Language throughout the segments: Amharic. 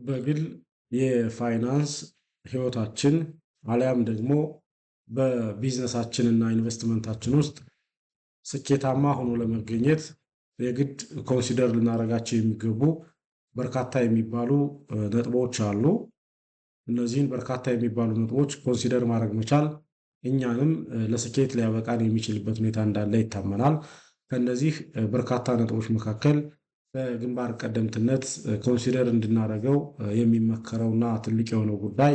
በግል የፋይናንስ ህይወታችን አሊያም ደግሞ በቢዝነሳችንና ኢንቨስትመንታችን ውስጥ ስኬታማ ሆኖ ለመገኘት የግድ ኮንሲደር ልናደርጋቸው የሚገቡ በርካታ የሚባሉ ነጥቦች አሉ። እነዚህን በርካታ የሚባሉ ነጥቦች ኮንሲደር ማድረግ መቻል እኛንም ለስኬት ሊያበቃን የሚችልበት ሁኔታ እንዳለ ይታመናል። ከእነዚህ በርካታ ነጥቦች መካከል በግንባር ቀደምትነት ኮንሲደር እንድናደርገው የሚመከረውና ትልቅ የሆነው ጉዳይ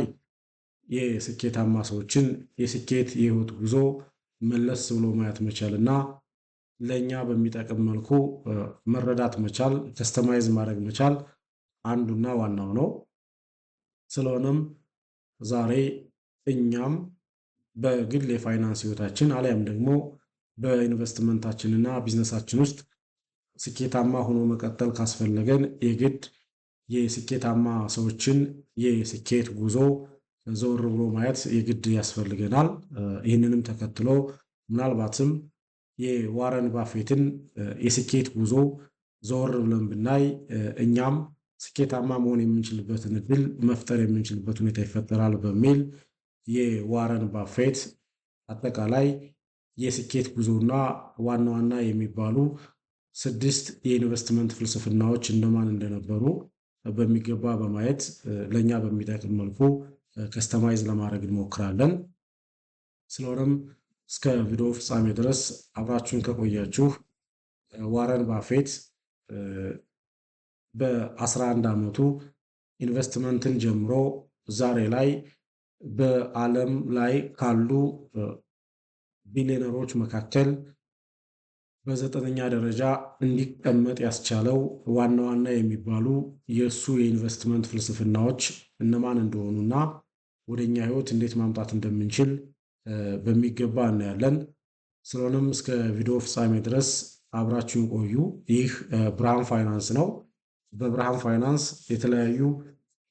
የስኬታማ ሰዎችን የስኬት የህይወት ጉዞ መለስ ብሎ ማየት መቻል እና ለእኛ በሚጠቅም መልኩ መረዳት መቻል፣ ከስተማይዝ ማድረግ መቻል አንዱና ዋናው ነው። ስለሆነም ዛሬ እኛም በግል የፋይናንስ ህይወታችን አሊያም ደግሞ በኢንቨስትመንታችንና ቢዝነሳችን ውስጥ ስኬታማ ሆኖ መቀጠል ካስፈለገን የግድ የስኬታማ ሰዎችን የስኬት ጉዞ ዘወር ብሎ ማየት የግድ ያስፈልገናል። ይህንንም ተከትሎ ምናልባትም የዋረን ባፌትን የስኬት ጉዞ ዘወር ብለን ብናይ እኛም ስኬታማ መሆን የምንችልበትን እድል መፍጠር የምንችልበት ሁኔታ ይፈጠራል በሚል የዋረን ባፌት አጠቃላይ የስኬት ጉዞና ዋና ዋና የሚባሉ 6 የኢንቨስትመንት ፍልስፍናዎች እነማን እንደነበሩ በሚገባ በማየት ለእኛ በሚጠቅም መልኩ ከስተማይዝ ለማድረግ እንሞክራለን። ስለሆነም እስከ ቪዲዮ ፍጻሜ ድረስ አብራችሁን ከቆያችሁ ዋረን ባፌት በ11 ዓመቱ ኢንቨስትመንትን ጀምሮ ዛሬ ላይ በዓለም ላይ ካሉ ቢሊዮነሮች መካከል በ9ኛ ደረጃ እንዲቀመጥ ያስቻለው ዋና ዋና የሚባሉ የእሱ የኢንቨስትመንት ፍልስፍናዎች እነማን እንደሆኑና ወደኛ ህይወት እንዴት ማምጣት እንደምንችል በሚገባ እናያለን። ስለሆነም እስከ ቪዲዮ ፍጻሜ ድረስ አብራችሁን ቆዩ። ይህ ብርሃን ፋይናንስ ነው። በብርሃን ፋይናንስ የተለያዩ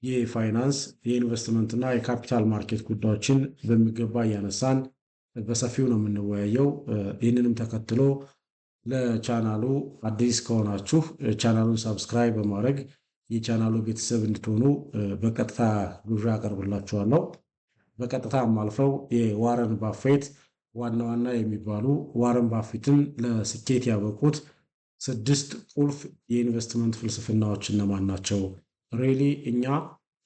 የፋይናንስ የኢንቨስትመንት እና የካፒታል ማርኬት ጉዳዮችን በሚገባ እያነሳን በሰፊው ነው የምንወያየው። ይህንንም ተከትሎ ለቻናሉ አዲስ ከሆናችሁ ቻናሉን ሰብስክራይብ በማድረግ የቻናሉ ቤተሰብ እንድትሆኑ በቀጥታ ግብዣ አቀርብላችኋለሁ። በቀጥታ አልፈው የዋረን ባፌት ዋና ዋና የሚባሉ ዋረን ባፌትን ለስኬት ያበቁት 6 ቁልፍ የኢንቨስትመንት ፍልስፍናዎች እነማን ናቸው? ሪሊ እኛ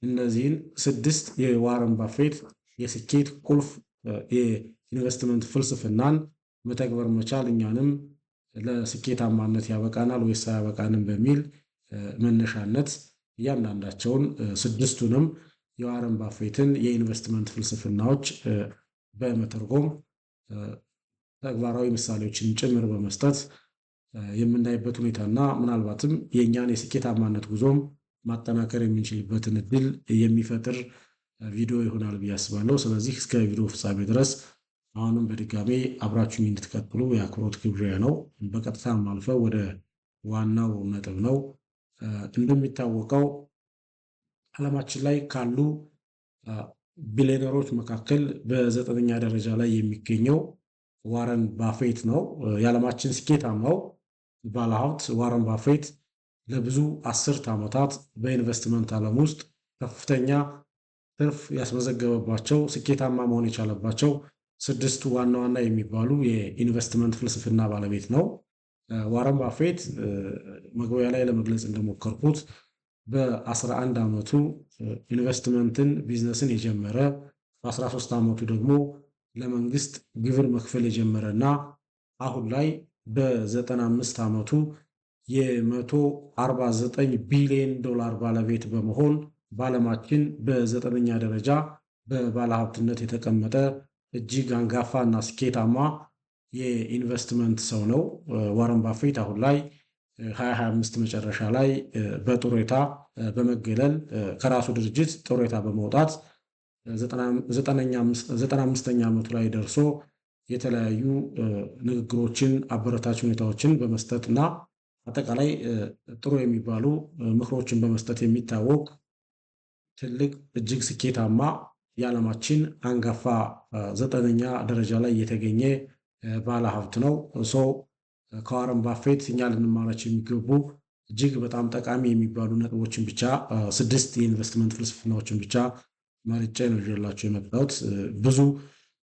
እነዚህን 6 የዋረን ባፌት የስኬት ቁልፍ የኢንቨስትመንት ፍልስፍናን መተግበር መቻል እኛንም ለስኬታማነት ያበቃናል ወይስ አያበቃንም በሚል መነሻነት እያንዳንዳቸውን 6ቱንም የዋረን ባፌትን የኢንቨስትመንት ፍልስፍናዎች በመተርጎም ተግባራዊ ምሳሌዎችን ጭምር በመስጠት የምናይበት ሁኔታና ምናልባትም የእኛን የስኬታማነት ጉዞም ማጠናከር የምንችልበትን እድል የሚፈጥር ቪዲዮ ይሆናል ብዬ አስባለሁ። ስለዚህ እስከ ቪዲዮ ፍጻሜ ድረስ አሁንም በድጋሜ አብራችሁኝ እንድትቀጥሉ የአክብሮት ግብዣ ነው። በቀጥታም አልፈው ወደ ዋናው ነጥብ ነው። እንደሚታወቀው ዓለማችን ላይ ካሉ ቢሊዮነሮች መካከል በ9ኛ ደረጃ ላይ የሚገኘው ዋረን ባፌት ነው። የዓለማችን ስኬታማው ባለሀብት ዋረን ባፌት ለብዙ 10 ዓመታት በኢንቨስትመንት ዓለም ውስጥ ከፍተኛ ትርፍ ያስመዘገበባቸው ስኬታማ መሆን የቻለባቸው 6 ዋና ዋና የሚባሉ የኢንቨስትመንት ፍልስፍና ባለቤት ነው። ዋረን ባፌት መግቢያ ላይ ለመግለጽ እንደሞከርኩት በ11 ዓመቱ ኢንቨስትመንትን ቢዝነስን የጀመረ በ13 ዓመቱ ደግሞ ለመንግስት ግብር መክፈል የጀመረ እና አሁን ላይ በ95 ዓመቱ የ149 ቢሊዮን ዶላር ባለቤት በመሆን በዓለማችን በ9ኛ ደረጃ በባለሀብትነት የተቀመጠ እጅግ አንጋፋ እና ስኬታማ የኢንቨስትመንት ሰው ነው። ዋረን ባፌት አሁን ላይ 2025 መጨረሻ ላይ በጡረታ በመገለል ከራሱ ድርጅት ጡረታ በመውጣት 95ኛ ዓመቱ ላይ ደርሶ የተለያዩ ንግግሮችን፣ አበረታች ሁኔታዎችን በመስጠት እና አጠቃላይ ጥሩ የሚባሉ ምክሮችን በመስጠት የሚታወቅ ትልቅ እጅግ ስኬታማ የዓለማችን አንጋፋ 9ኛ ደረጃ ላይ የተገኘ ባለሀብት ነው። ከዋረን ባፌት እኛ ልንማራቸው የሚገቡ እጅግ በጣም ጠቃሚ የሚባሉ ነጥቦችን ብቻ 6 የኢንቨስትመንት ፍልስፍናዎችን ብቻ መርጬ ነው ይዤላችሁ የመጣሁት። ብዙ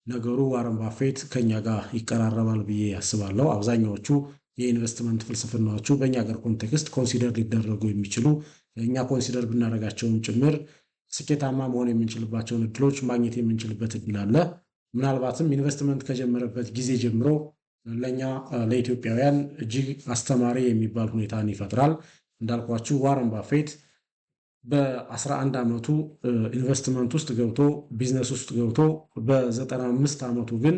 ነገሩ ዋረን ባፌት ከኛ ጋር ይቀራረባል ብዬ አስባለሁ። አብዛኛዎቹ የኢንቨስትመንት ፍልስፍናዎቹ በእኛ ሀገር ኮንቴክስት ኮንሲደር ሊደረጉ የሚችሉ እኛ ኮንሲደር ብናደርጋቸውም ጭምር ስኬታማ መሆን የምንችልባቸውን እድሎች ማግኘት የምንችልበት እድል አለ። ምናልባትም ኢንቨስትመንት ከጀመረበት ጊዜ ጀምሮ ለእኛ ለኢትዮጵያውያን እጅግ አስተማሪ የሚባል ሁኔታን ይፈጥራል። እንዳልኳችሁ ዋረን ባፌት በ11 ዓመቱ ኢንቨስትመንት ውስጥ ገብቶ ቢዝነስ ውስጥ ገብቶ በ95 ዓመቱ ግን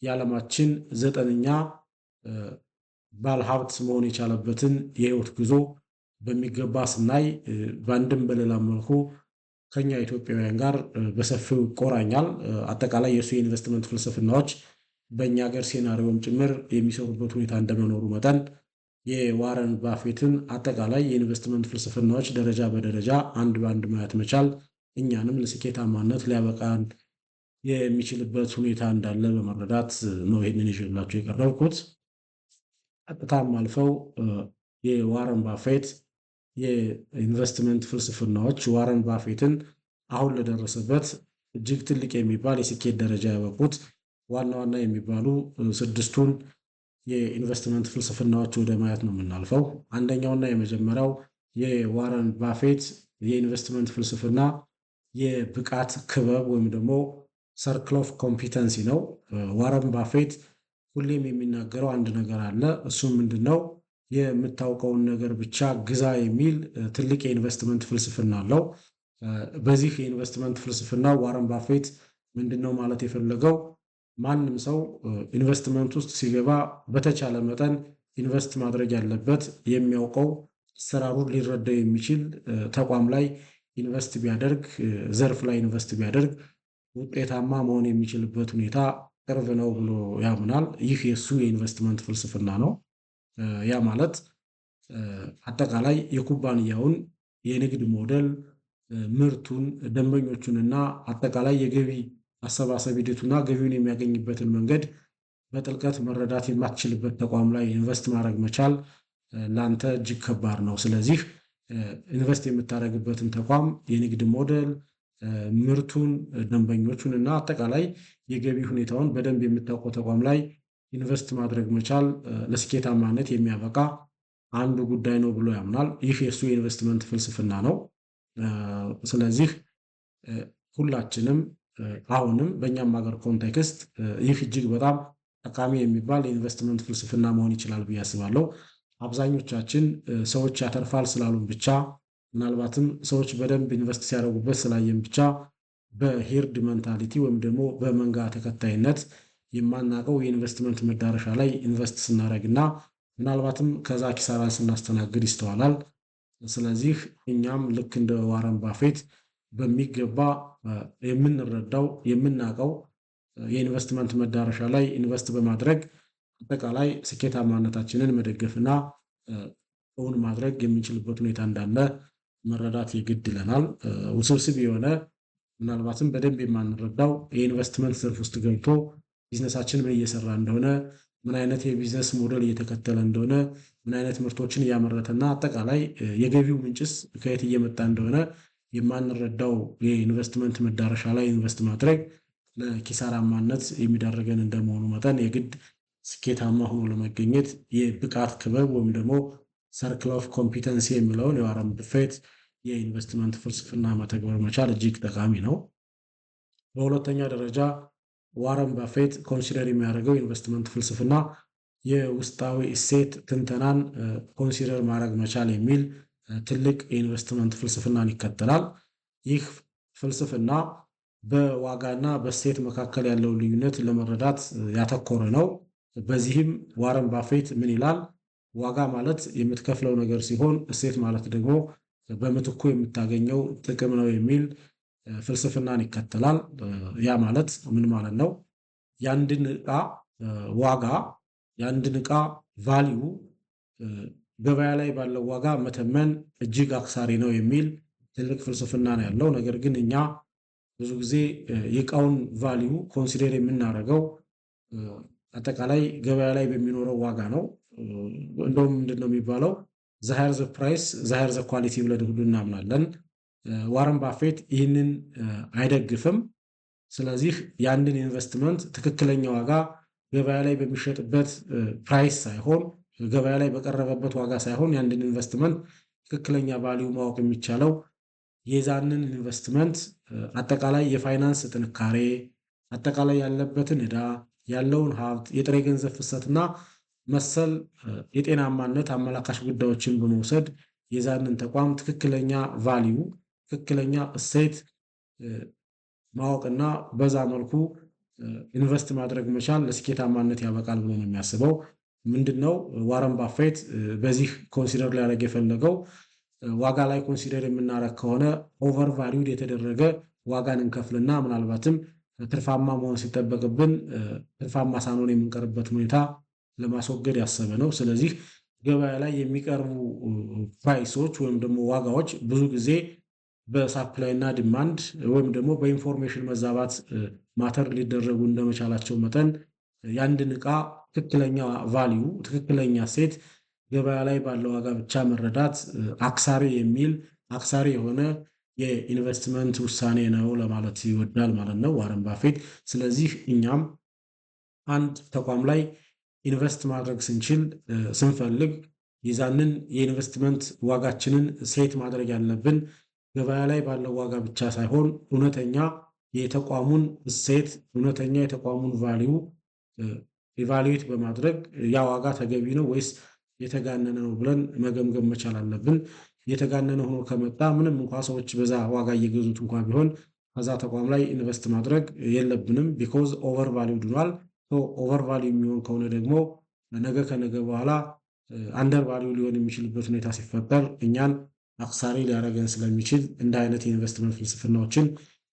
የዓለማችን 9ኛ ባለሀብት መሆን የቻለበትን የህይወት ጉዞ በሚገባ ስናይ በአንድም በሌላ መልኩ ከኛ ኢትዮጵያውያን ጋር በሰፊው ይቆራኛል። አጠቃላይ የእሱ የኢንቨስትመንት ፍልስፍናዎች በእኛ ሀገር ሴናሪዮም ጭምር የሚሰሩበት ሁኔታ እንደመኖሩ መጠን የዋረን ባፌትን አጠቃላይ የኢንቨስትመንት ፍልስፍናዎች ደረጃ በደረጃ አንድ በአንድ ማየት መቻል እኛንም ለስኬታማነት ሊያበቃን የሚችልበት ሁኔታ እንዳለ በመረዳት ነው ይህንን ይዤላችሁ የቀረብኩት። ቀጥታም አልፈው የዋረን ባፌት የኢንቨስትመንት ፍልስፍናዎች ዋረን ባፌትን አሁን ለደረሰበት እጅግ ትልቅ የሚባል የስኬት ደረጃ ያበቁት ዋና ዋና የሚባሉ 6ቱን የኢንቨስትመንት ፍልስፍናዎች ወደ ማየት ነው የምናልፈው። አንደኛውና የመጀመሪያው የዋረን ባፌት የኢንቨስትመንት ፍልስፍና የብቃት ክበብ ወይም ደግሞ ሰርክል ኦፍ ኮምፒተንሲ ነው። ዋረን ባፌት ሁሌም የሚናገረው አንድ ነገር አለ። እሱም ምንድነው? የምታውቀውን ነገር ብቻ ግዛ የሚል ትልቅ የኢንቨስትመንት ፍልስፍና አለው። በዚህ የኢንቨስትመንት ፍልስፍና ዋረን ባፌት ምንድነው ማለት የፈለገው? ማንም ሰው ኢንቨስትመንት ውስጥ ሲገባ በተቻለ መጠን ኢንቨስት ማድረግ ያለበት የሚያውቀው አሰራሩን ሊረዳው የሚችል ተቋም ላይ ኢንቨስት ቢያደርግ፣ ዘርፍ ላይ ኢንቨስት ቢያደርግ ውጤታማ መሆን የሚችልበት ሁኔታ ቅርብ ነው ብሎ ያምናል። ይህ የእሱ የኢንቨስትመንት ፍልስፍና ነው። ያ ማለት አጠቃላይ የኩባንያውን የንግድ ሞዴል፣ ምርቱን፣ ደንበኞቹንና አጠቃላይ የገቢ አሰባሰብ ሂደቱና ገቢውን የሚያገኝበትን መንገድ በጥልቀት መረዳት የማትችልበት ተቋም ላይ ኢንቨስት ማድረግ መቻል ለአንተ እጅግ ከባድ ነው። ስለዚህ ኢንቨስት የምታደርግበትን ተቋም የንግድ ሞዴል፣ ምርቱን፣ ደንበኞቹን እና አጠቃላይ የገቢ ሁኔታውን በደንብ የምታውቀው ተቋም ላይ ኢንቨስት ማድረግ መቻል ለስኬታማነት የሚያበቃ አንዱ ጉዳይ ነው ብሎ ያምናል። ይህ የእሱ የኢንቨስትመንት ፍልስፍና ነው። ስለዚህ ሁላችንም አሁንም በእኛም ሀገር ኮንቴክስት ይህ እጅግ በጣም ጠቃሚ የሚባል የኢንቨስትመንት ፍልስፍና መሆን ይችላል ብዬ አስባለሁ። አብዛኞቻችን ሰዎች ያተርፋል ስላሉን ብቻ ምናልባትም ሰዎች በደንብ ኢንቨስት ሲያደርጉበት ስላየን ብቻ በሄርድ ሜንታሊቲ ወይም ደግሞ በመንጋ ተከታይነት የማናውቀው የኢንቨስትመንት መዳረሻ ላይ ኢንቨስት ስናደርግና ምናልባትም ከዛ ኪሳራን ስናስተናግድ ይስተዋላል። ስለዚህ እኛም ልክ እንደ ዋረን ባፌት በሚገባ የምንረዳው የምናውቀው የኢንቨስትመንት መዳረሻ ላይ ኢንቨስት በማድረግ አጠቃላይ ስኬታማነታችንን መደገፍና እውን ማድረግ የምንችልበት ሁኔታ እንዳለ መረዳት የግድ ይለናል። ውስብስብ የሆነ ምናልባትም በደንብ የማንረዳው የኢንቨስትመንት ዘርፍ ውስጥ ገብቶ ቢዝነሳችን ምን እየሰራ እንደሆነ፣ ምን አይነት የቢዝነስ ሞዴል እየተከተለ እንደሆነ፣ ምን አይነት ምርቶችን እያመረተና አጠቃላይ የገቢው ምንጭስ ከየት እየመጣ እንደሆነ የማንረዳው የኢንቨስትመንት መዳረሻ ላይ ኢንቨስት ማድረግ ለኪሳራማነት የሚዳረገን እንደመሆኑ መጠን የግድ ስኬታማ ሆኖ ለመገኘት የብቃት ክበብ ወይም ደግሞ ሰርክል ኦፍ ኮምፒተንሲ የሚለውን የዋረን ባፌት የኢንቨስትመንት ፍልስፍና መተግበር መቻል እጅግ ጠቃሚ ነው። በሁለተኛ ደረጃ ዋረን ባፌት ኮንሲደር የሚያደርገው የኢንቨስትመንት ፍልስፍና የውስጣዊ እሴት ትንተናን ኮንሲደር ማድረግ መቻል የሚል ትልቅ የኢንቨስትመንት ፍልስፍናን ይከተላል። ይህ ፍልስፍና በዋጋና በእሴት መካከል ያለውን ልዩነት ለመረዳት ያተኮረ ነው። በዚህም ዋረን ባፌት ምን ይላል? ዋጋ ማለት የምትከፍለው ነገር ሲሆን እሴት ማለት ደግሞ በምትኩ የምታገኘው ጥቅም ነው የሚል ፍልስፍናን ይከተላል። ያ ማለት ምን ማለት ነው? የአንድን ዕቃ ዋጋ የአንድን ዕቃ ቫሊዩ ገበያ ላይ ባለው ዋጋ መተመን እጅግ አክሳሪ ነው የሚል ትልቅ ፍልስፍና ነው ያለው። ነገር ግን እኛ ብዙ ጊዜ የዕቃውን ቫሊዩ ኮንሲደር የምናደርገው አጠቃላይ ገበያ ላይ በሚኖረው ዋጋ ነው። እንደውም ምንድን ነው የሚባለው? ሃየር ዘ ፕራይስ ዘ ሃየር ዘ ኳሊቲ ብለን ሁሉ እናምናለን። ዋረን ባፌት ይህንን አይደግፍም። ስለዚህ የአንድን ኢንቨስትመንት ትክክለኛ ዋጋ ገበያ ላይ በሚሸጥበት ፕራይስ ሳይሆን ገበያ ላይ በቀረበበት ዋጋ ሳይሆን የአንድን ኢንቨስትመንት ትክክለኛ ቫልዩ ማወቅ የሚቻለው የዛንን ኢንቨስትመንት አጠቃላይ የፋይናንስ ጥንካሬ፣ አጠቃላይ ያለበትን ዕዳ፣ ያለውን ሀብት፣ የጥሬ ገንዘብ ፍሰትና መሰል የጤናማነት አመላካሽ ጉዳዮችን በመውሰድ የዛንን ተቋም ትክክለኛ ቫልዩ፣ ትክክለኛ እሴት ማወቅና በዛ መልኩ ኢንቨስት ማድረግ መቻል ለስኬታማነት ያበቃል ብሎ ነው የሚያስበው። ምንድነው ዋረን ባፌት በዚህ ኮንሲደር ሊያደርግ የፈለገው ዋጋ ላይ ኮንሲደር የምናደርግ ከሆነ ኦቨር ቫሊዩድ የተደረገ ዋጋን እንከፍልና ምናልባትም ትርፋማ መሆን ሲጠበቅብን ትርፋማ ሳንሆን የምንቀርበት ሁኔታ ለማስወገድ ያሰበ ነው። ስለዚህ ገበያ ላይ የሚቀርቡ ፕራይሶች ወይም ደግሞ ዋጋዎች ብዙ ጊዜ በሳፕላይ እና ዲማንድ ወይም ደግሞ በኢንፎርሜሽን መዛባት ማተር ሊደረጉ እንደመቻላቸው መጠን የአንድን ዕቃ ትክክለኛ ቫልዩ፣ ትክክለኛ ሴት ገበያ ላይ ባለው ዋጋ ብቻ መረዳት አክሳሪ የሆነ የኢንቨስትመንት ውሳኔ ነው ለማለት ይወዳል ማለት ነው ዋረን ባፌት። ስለዚህ እኛም አንድ ተቋም ላይ ኢንቨስት ማድረግ ስንፈልግ የዛንን የኢንቨስትመንት ዋጋችንን ሴት ማድረግ ያለብን ገበያ ላይ ባለው ዋጋ ብቻ ሳይሆን እውነተኛ የተቋሙን እሴት፣ እውነተኛ የተቋሙን ቫልዩ ኢቫሉዌት በማድረግ ያ ዋጋ ተገቢ ነው ወይስ የተጋነነ ነው ብለን መገምገም መቻል አለብን። የተጋነነ ሆኖ ከመጣ ምንም እንኳ ሰዎች በዛ ዋጋ እየገዙት እንኳ ቢሆን ከዛ ተቋም ላይ ኢንቨስት ማድረግ የለብንም። ቢኮዝ ኦቨር ቫልዩ ድኗል። ኦቨር ቫልዩ የሚሆን ከሆነ ደግሞ ነገ ከነገ በኋላ አንደር ቫልዩ ሊሆን የሚችልበት ሁኔታ ሲፈጠር እኛን አክሳሪ ሊያደርገን ስለሚችል እንደ አይነት የኢንቨስትመንት ፍልስፍናዎችን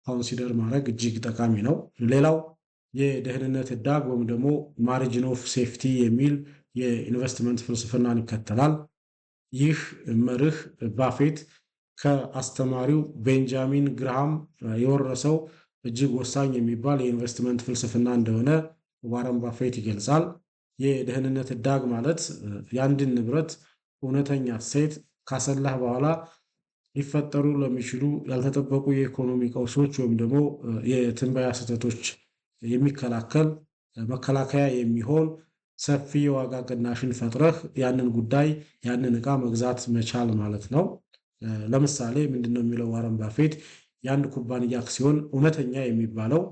ኮንሲደር ማድረግ እጅግ ጠቃሚ ነው። ሌላው የደህንነት ህዳግ ወይም ደግሞ ማርጂን ኦፍ ሴፍቲ የሚል የኢንቨስትመንት ፍልስፍናን ይከተላል። ይህ መርህ ባፌት ከአስተማሪው ቤንጃሚን ግራሃም የወረሰው እጅግ ወሳኝ የሚባል የኢንቨስትመንት ፍልስፍና እንደሆነ ዋረን ባፌት ይገልጻል። የደህንነት ህዳግ ማለት የአንድን ንብረት እውነተኛ እሴት ካሰላህ በኋላ ሊፈጠሩ ለሚችሉ ያልተጠበቁ የኢኮኖሚ ቀውሶች ወይም ደግሞ የትንበያ ስህተቶች የሚከላከል መከላከያ የሚሆን ሰፊ የዋጋ ቅናሽን ፈጥረህ ያንን ዕቃ መግዛት መቻል ማለት ነው። ለምሳሌ ምንድነው የሚለው ዋረን ባፌት የአንድ ኩባንያ አክሲዮን እውነተኛ የሚባለው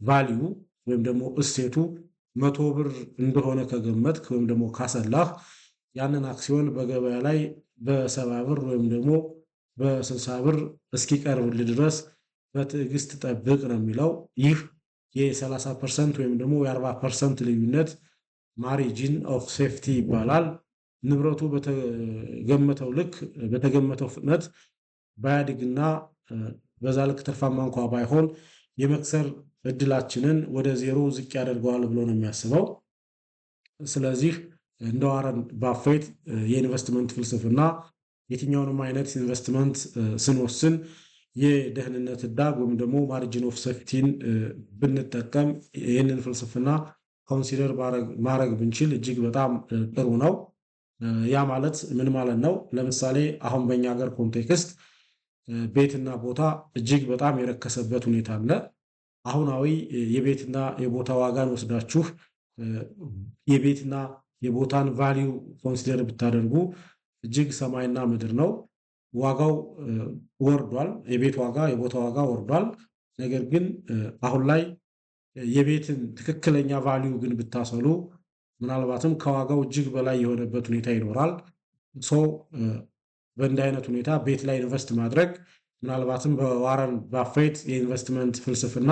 ቫልዩ ወይም ደግሞ እሴቱ 100 ብር እንደሆነ ከገመትክ ወይም ደግሞ ካሰላህ ያንን አክሲዮን በገበያ ላይ በ70 ብር ወይም ደግሞ በ60 ብር እስኪቀርብልህ ድረስ በትዕግስት ጠብቅ ነው የሚለው። ይህ የ30% ወይም ደግሞ የ40% ልዩነት ማርጂን ኦፍ ሴፍቲ ይባላል። ንብረቱ በተገመተው ልክ በተገመተው ፍጥነት ባያድግና በዛ ልክ ትርፋማ እንኳ ባይሆን የመክሰር እድላችንን ወደ ዜሮ ዝቅ ያደርገዋል ብሎ ነው የሚያስበው። ስለዚህ እንደ ዋረን ባፌት የኢንቨስትመንት ፍልስፍና የትኛውንም አይነት ኢንቨስትመንት ስንወስን የደህንነት ህዳግ ወይም ደግሞ ማርጂን ኦፍ ሴፍቲን ብንጠቀም ይህንን ፍልስፍና ኮንሲደር ማድረግ ብንችል እጅግ በጣም ጥሩ ነው። ያ ማለት ምን ማለት ነው? ለምሳሌ አሁን በእኛ ሀገር ኮንቴክስት ቤትና ቦታ እጅግ በጣም የረከሰበት ሁኔታ አለ። አሁናዊ የቤትና የቦታ ዋጋን ወስዳችሁ የቤትና የቦታን ቫልዩ ኮንሲደር ብታደርጉ እጅግ ሰማይና ምድር ነው። ዋጋው ወርዷል። የቤት ዋጋ የቦታ ዋጋ ወርዷል። ነገር ግን አሁን ላይ የቤትን ትክክለኛ ቫልዩ ግን ብታሰሉ ምናልባትም ከዋጋው እጅግ በላይ የሆነበት ሁኔታ ይኖራል። በእንዲህ አይነት ሁኔታ ቤት ላይ ኢንቨስት ማድረግ ምናልባትም በዋረን ባፌት የኢንቨስትመንት ፍልስፍና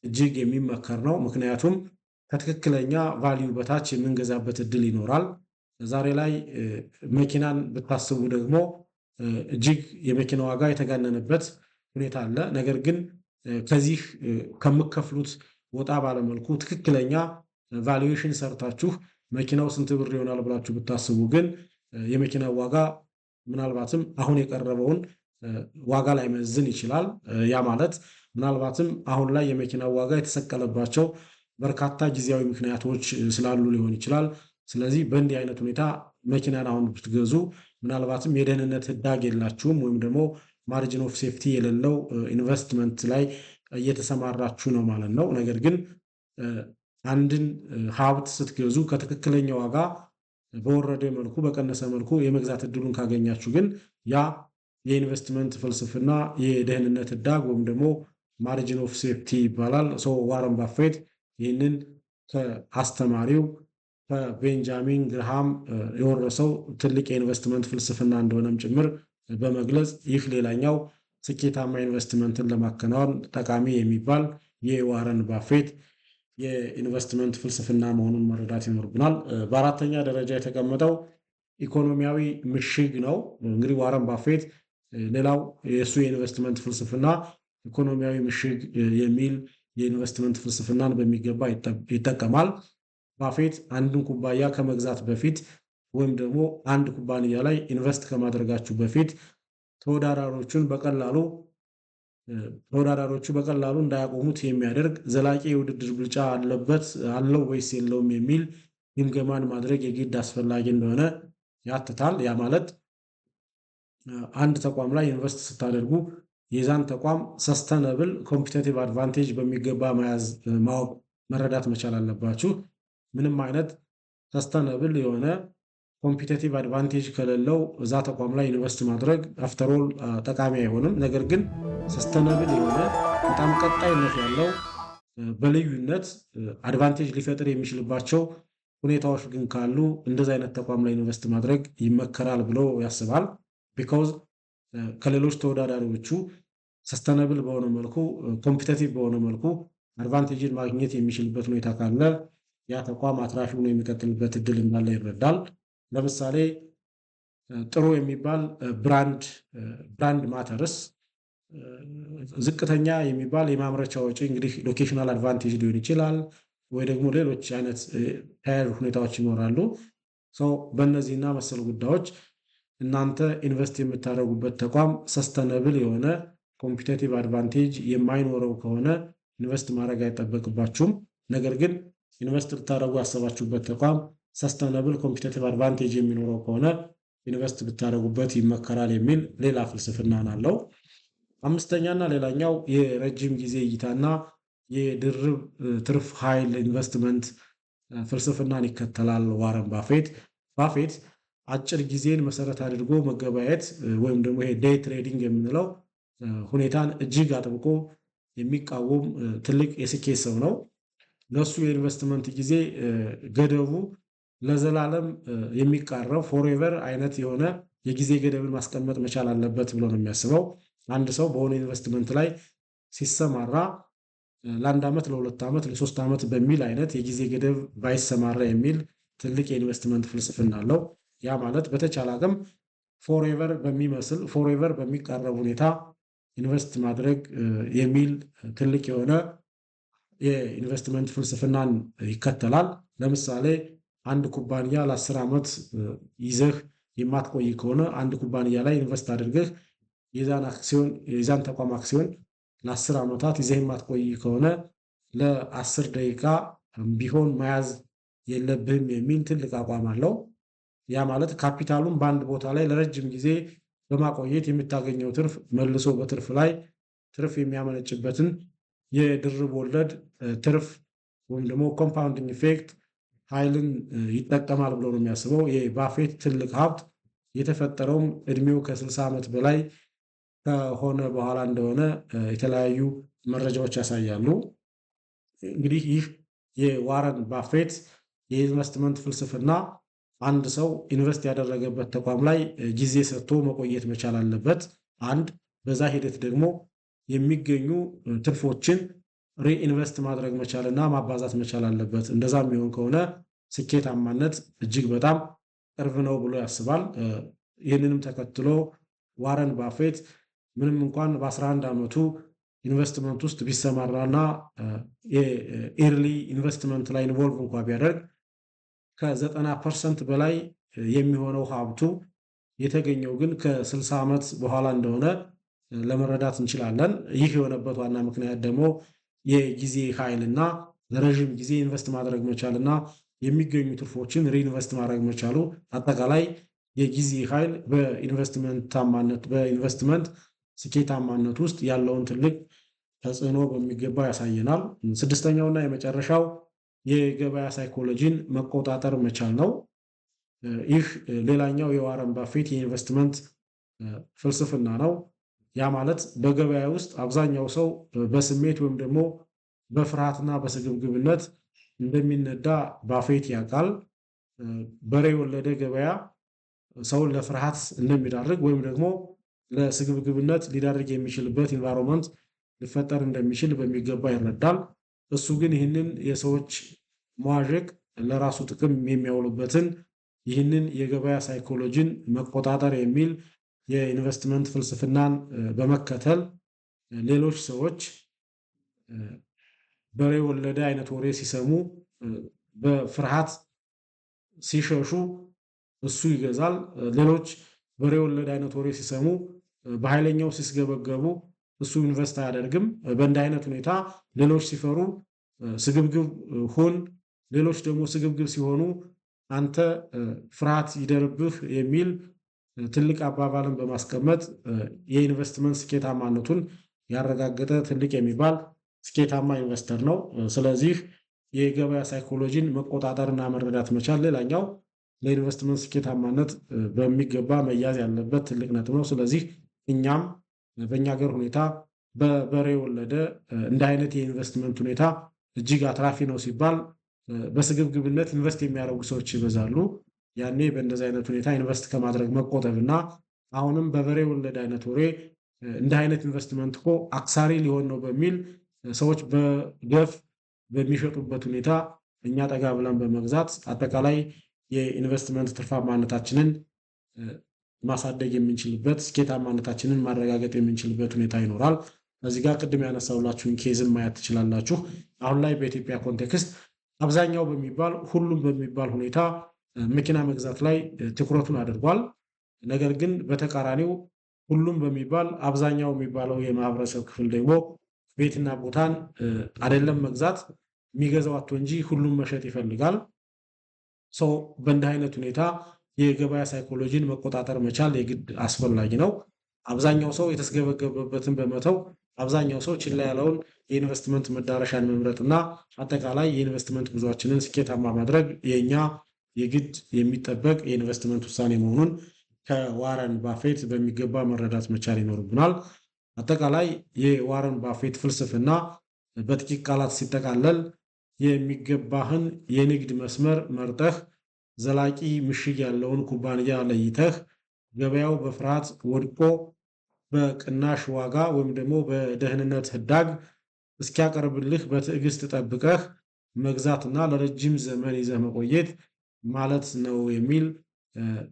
እጅግ የሚመከር ነው። ምክንያቱም ከትክክለኛ ቫልዩ በታች የምንገዛበት እድል ይኖራል። ዛሬ ላይ መኪናን ብታስቡ ደግሞ እጅግ የመኪና ዋጋ የተጋነነበት ሁኔታ አለ። ነገር ግን ከዚህ ከምከፍሉት ወጣ ባለመልኩ ትክክለኛ ቫሉዌሽን ሰርታችሁ መኪናው ስንት ብር ይሆናል ብላችሁ ብታስቡ ግን የመኪናው ዋጋ ምናልባትም አሁን የቀረበውን ዋጋ ላይ መዝን ይችላል። ያ ማለት ምናልባትም አሁን ላይ የመኪናው ዋጋ የተሰቀለባቸው በርካታ ጊዜያዊ ምክንያቶች ስላሉ ሊሆን ይችላል። ስለዚህ በእንዲህ አይነት ሁኔታ መኪናን አሁን ብትገዙ ምናልባትም የደህንነት ህዳግ የላችሁም ወይም ደግሞ ማርጅን ኦፍ ሴፍቲ የሌለው ኢንቨስትመንት ላይ እየተሰማራችሁ ነው ማለት ነው። ነገር ግን አንድን ሀብት ስትገዙ ከትክክለኛ ዋጋ በወረደ መልኩ በቀነሰ መልኩ የመግዛት እድሉን ካገኛችሁ ግን ያ የኢንቨስትመንት ፍልስፍና የደህንነት ህዳግ ወይም ደግሞ ማርጅን ኦፍ ሴፍቲ ይባላል። ዋረን ባፌት ይህንን ከአስተማሪው ከቤንጃሚን ግርሃም የወረሰው ትልቅ የኢንቨስትመንት ፍልስፍና እንደሆነም ጭምር በመግለጽ ይህ ሌላኛው ስኬታማ ኢንቨስትመንትን ለማከናወን ጠቃሚ የሚባል የዋረን ባፌት የኢንቨስትመንት ፍልስፍና መሆኑን መረዳት ይኖርብናል። በአራተኛ ደረጃ የተቀመጠው ኢኮኖሚያዊ ምሽግ ነው። እንግዲህ ዋረን ባፌት ሌላው የእሱ የኢንቨስትመንት ፍልስፍና ኢኮኖሚያዊ ምሽግ የሚል የኢንቨስትመንት ፍልስፍናን በሚገባ ይጠቀማል። ባፌት አንድን ኩባንያ ከመግዛት በፊት ወይም ደግሞ አንድ ኩባንያ ላይ ኢንቨስት ከማድረጋችሁ በፊት ተወዳዳሪዎቹ በቀላሉ እንዳያቆሙት የሚያደርግ ዘላቂ የውድድር ብልጫ አለው ወይስ የለውም የሚል ግምገማን ማድረግ የግድ አስፈላጊ እንደሆነ ያትታል። ያ ማለት አንድ ተቋም ላይ ኢንቨስት ስታደርጉ የዛን ተቋም ሰስተነብል ኮምፒቲቲቭ አድቫንቴጅ በሚገባ ማወቅ መረዳት መቻል አለባችሁ። ምንም አይነት ሰስተነብል የሆነ ኮምፒቲቲቭ አድቫንቴጅ ከሌለው እዛ ተቋም ላይ ኢንቨስት ማድረግ አፍተሮል ጠቃሚ አይሆንም። ነገር ግን ሰስተነብል የሆነ በጣም ቀጣይነት ያለው በልዩነት አድቫንቴጅ ሊፈጥር የሚችልባቸው ሁኔታዎች ግን ካሉ እንደዚህ አይነት ተቋም ላይ ኢንቨስት ማድረግ ይመከራል ብሎ ያስባል። ቢኮዝ ከሌሎች ተወዳዳሪዎቹ ሰስተነብል በሆነ መልኩ ኮምፒቲቲቭ በሆነ መልኩ አድቫንቴጅን ማግኘት የሚችልበት ሁኔታ ካለ ያ ተቋም አትራፊ ሆኖ የሚቀጥልበት እድል እንዳለ ይረዳል። ለምሳሌ ጥሩ የሚባል ብራንድ ማተርስ፣ ዝቅተኛ የሚባል የማምረቻ ወጪ እንግዲህ ሎኬሽናል አድቫንቴጅ ሊሆን ይችላል ወይ ደግሞ ሌሎች አይነት ተያያዥ ሁኔታዎች ይኖራሉ። በእነዚህና መሰል ጉዳዮች እናንተ ኢንቨስት የምታደርጉበት ተቋም ሰስተነብል የሆነ ኮምፒቲቲቭ አድቫንቴጅ የማይኖረው ከሆነ ኢንቨስት ማድረግ አይጠበቅባችሁም። ነገር ግን ኢንቨስት ልታደርጉ ያሰባችሁበት ተቋም ሰስተነብል ኮምፒቲቲቭ አድቫንቴጅ የሚኖረው ከሆነ ኢንቨስት ብታደርጉበት ይመከራል የሚል ሌላ ፍልስፍና አለው። አምስተኛና ሌላኛው የረጅም ጊዜ እይታና የድርብ ትርፍ ኃይል ኢንቨስትመንት ፍልስፍናን ይከተላል ዋረን ባፌት አጭር ጊዜን መሰረት አድርጎ መገበያየት ወይም ደግሞ ይሄ ዴይ ትሬዲንግ የምንለው ሁኔታን እጅግ አጥብቆ የሚቃወም ትልቅ የስኬት ሰው ነው። ለሱ የኢንቨስትመንት ጊዜ ገደቡ ለዘላለም የሚቃረብ ፎሬቨር አይነት የሆነ የጊዜ ገደብን ማስቀመጥ መቻል አለበት ብሎ ነው የሚያስበው። አንድ ሰው በሆነ ኢንቨስትመንት ላይ ሲሰማራ ለአንድ ዓመት፣ ለሁለት ዓመት፣ ለሶስት ዓመት በሚል አይነት የጊዜ ገደብ ባይሰማራ የሚል ትልቅ የኢንቨስትመንት ፍልስፍና አለው። ያ ማለት በተቻለ አቅም ፎሬቨር በሚቃረብ ሁኔታ ኢንቨስት ማድረግ የሚል ትልቅ የሆነ የኢንቨስትመንት ፍልስፍናን ይከተላል። ለምሳሌ አንድ ኩባንያ ለ10 ዓመት ይዘህ የማትቆይ ከሆነ አንድ ኩባንያ ላይ ኢንቨስት አድርገህ የዛን ተቋም አክሲዮን ለ10 ዓመታት ይዘህ የማትቆይ ከሆነ ለ10 ደቂቃ ቢሆን መያዝ የለብህም የሚል ትልቅ አቋም አለው። ያ ማለት ካፒታሉን በአንድ ቦታ ላይ ለረጅም ጊዜ በማቆየት የምታገኘው ትርፍ መልሶ በትርፍ ላይ ትርፍ የሚያመነጭበትን የድርብ ወለድ ትርፍ ወይም ደግሞ ኮምፓውንዲንግ ኢፌክት ኃይልን ይጠቀማል ብሎ ነው የሚያስበው። የባፌት ትልቅ ሀብት የተፈጠረውም እድሜው ከ60 ዓመት በላይ ከሆነ በኋላ እንደሆነ የተለያዩ መረጃዎች ያሳያሉ። እንግዲህ ይህ የዋረን ባፌት የኢንቨስትመንት ፍልስፍና አንድ ሰው ኢንቨስት ያደረገበት ተቋም ላይ ጊዜ ሰጥቶ መቆየት መቻል አለበት። በዛ ሂደት ደግሞ የሚገኙ ትርፎችን ሪኢንቨስት ማድረግ መቻልና ማባዛት መቻል አለበት። እንደዛ የሚሆን ከሆነ ስኬታማነት እጅግ በጣም ቅርብ ነው ብሎ ያስባል። ይህንንም ተከትሎ ዋረን ባፌት ምንም እንኳን በ11 ዓመቱ ኢንቨስትመንት ውስጥ ቢሰማራና የኤርሊ ኢንቨስትመንት ላይ ኢንቮልቭ እንኳ ቢያደርግ ከ90% በላይ የሚሆነው ሀብቱ የተገኘው ግን ከ60 ዓመት በኋላ እንደሆነ ለመረዳት እንችላለን። ይህ የሆነበት ዋና ምክንያት ደግሞ የጊዜ ኃይልና ለረዥም ጊዜ ኢንቨስት ማድረግ መቻልና የሚገኙ ትርፎችን ሪኢንቨስት ማድረግ መቻሉ አጠቃላይ የጊዜ ኃይል በኢንቨስትመንት ስኬታማነት ውስጥ ያለውን ትልቅ ተጽዕኖ በሚገባ ያሳየናል። ስድስተኛውና የመጨረሻው የገበያ ሳይኮሎጂን መቆጣጠር መቻል ነው። ይህ ሌላኛው የዋረን ባፌት የኢንቨስትመንት ፍልስፍና ነው። ያ ማለት በገበያ ውስጥ አብዛኛው ሰው በስሜት ወይም ደግሞ በፍርሃትና በስግብግብነት እንደሚነዳ ባፌት ያውቃል። በሬ የወለደ ገበያ ሰውን ለፍርሃት እንደሚዳርግ ወይም ደግሞ ለስግብግብነት ሊዳርግ የሚችልበት ኢንቫይሮንመንት ሊፈጠር እንደሚችል በሚገባ ይረዳል። እሱ ግን ይህንን የሰዎች መዋዠቅ ለራሱ ጥቅም የሚያውሉበትን ይህንን የገበያ ሳይኮሎጂን መቆጣጠር የሚል የኢንቨስትመንት ፍልስፍናን በመከተል ሌሎች ሰዎች በሬ ወለደ አይነት ወሬ ሲሰሙ በፍርሃት ሲሸሹ እሱ ይገዛል። ሌሎች በሬ ወለደ አይነት ወሬ ሲሰሙ በኃይለኛው ሲስገበገቡ እሱ ኢንቨስት አያደርግም። በእንዲህ አይነት ሁኔታ ሌሎች ሲፈሩ ስግብግብ ሁን፣ ሌሎች ደግሞ ስግብግብ ሲሆኑ አንተ ፍርሃት ይደርብህ የሚል ትልቅ አባባልን በማስቀመጥ የኢንቨስትመንት ስኬታማነቱን ያረጋገጠ ትልቅ የሚባል ስኬታማ ኢንቨስተር ነው። ስለዚህ የገበያ ሳይኮሎጂን መቆጣጠርና መረዳት መቻል ሌላኛው ለኢንቨስትመንት ስኬታማነት በሚገባ መያዝ ያለበት ትልቅ ነጥብ ነው። ስለዚህ እኛም በእኛ ሀገር ሁኔታ በበሬ ወለደ እንደ አይነት የኢንቨስትመንት ሁኔታ እጅግ አትራፊ ነው ሲባል በስግብግብነት ኢንቨስት የሚያደርጉ ሰዎች ይበዛሉ። ያኔ በእንደዚህ አይነት ሁኔታ ኢንቨስት ከማድረግ መቆጠብና አሁንም በበሬ ወለደ አይነት ወሬ እንደ አይነት ኢንቨስትመንት እኮ አክሳሪ ሊሆን ነው በሚል ሰዎች በገፍ በሚሸጡበት ሁኔታ እኛ ጠጋ ብለን በመግዛት አጠቃላይ የኢንቨስትመንት ትርፋማነታችንን ማሳደግ የምንችልበት ስኬታማነታችንን ማረጋገጥ የምንችልበት ሁኔታ ይኖራል። እዚህ ጋር ቅድም ያነሳውላችሁን ኬዝን ማየት ትችላላችሁ። አሁን ላይ በኢትዮጵያ ኮንቴክስት አብዛኛው በሚባል ሁሉም በሚባል ሁኔታ መኪና መግዛት ላይ ትኩረቱን አድርጓል። ነገር ግን በተቃራኒው ሁሉም በሚባል አብዛኛው የሚባለው የማህበረሰብ ክፍል ደግሞ ቤትና ቦታን አይደለም መግዛት የሚገዛው አቶ እንጂ ሁሉም መሸጥ ይፈልጋል። በእንዲህ አይነት ሁኔታ የገበያ ሳይኮሎጂን መቆጣጠር መቻል የግድ አስፈላጊ ነው። አብዛኛው ሰው የተስገበገበበትን በመተው አብዛኛው ሰው ችላ ያለውን የኢንቨስትመንት መዳረሻን መምረጥና አጠቃላይ የኢንቨስትመንት ጉዟችንን ስኬታማ ማድረግ የኛ የግድ የሚጠበቅ የኢንቨስትመንት ውሳኔ መሆኑን ከዋረን ባፌት በሚገባ መረዳት መቻል ይኖርብናል። አጠቃላይ የዋረን ባፌት ፍልስፍና በጥቂት ቃላት ሲጠቃለል የሚገባህን የንግድ መስመር መርጠህ ዘላቂ ምሽግ ያለውን ኩባንያ ለይተህ ገበያው በፍርሃት ወድቆ በቅናሽ ዋጋ ወይም ደግሞ በደህንነት ህዳግ እስኪያቀርብልህ በትዕግስት ጠብቀህ መግዛትና ለረጅም ዘመን ይዘህ መቆየት ማለት ነው የሚል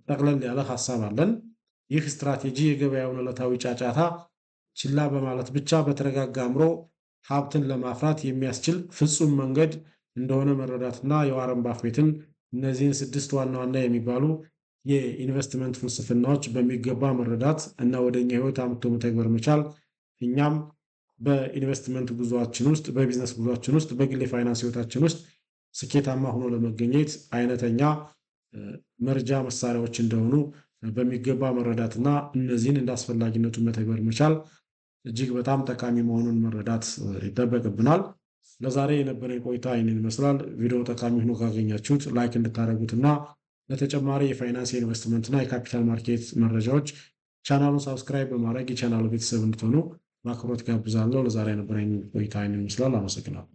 ጠቅለል ያለ ሀሳብ አለን። ይህ ስትራቴጂ የገበያውን ዕለታዊ ጫጫታ ችላ በማለት ብቻ በተረጋጋ አእምሮ ሀብትን ለማፍራት የሚያስችል ፍጹም መንገድ እንደሆነ መረዳትና የዋረን ባፌትን እነዚህን 6 ዋና ዋና የሚባሉ የኢንቨስትመንት ፍልስፍናዎች በሚገባ መረዳት እና ወደኛ ህይወት አምጥቶ መተግበር መቻል እኛም በኢንቨስትመንት ጉዟችን ውስጥ በቢዝነስ ጉዟችን ውስጥ በግል የፋይናንስ ህይወታችን ውስጥ ስኬታማ ሆኖ ለመገኘት አይነተኛ መርጃ መሳሪያዎች እንደሆኑ በሚገባ መረዳትና እነዚህን እንደ አስፈላጊነቱ መተግበር መቻል እጅግ በጣም ጠቃሚ መሆኑን መረዳት ይጠበቅብናል። ለዛሬ የነበረኝ ቆይታ ይህንን ይመስላል። ቪዲዮ ጠቃሚ ሆኖ ካገኛችሁት ላይክ እንድታደርጉትና ለተጨማሪ የፋይናንስ የኢንቨስትመንትና የካፒታል ማርኬት መረጃዎች ቻናሉን ሳብስክራይብ በማድረግ የቻናሉ ቤተሰብ እንድትሆኑ በአክብሮት ጋብዛለሁ። ለዛሬ የነበረኝ ቆይታ ይህንን ይመስላል። አመሰግናለሁ።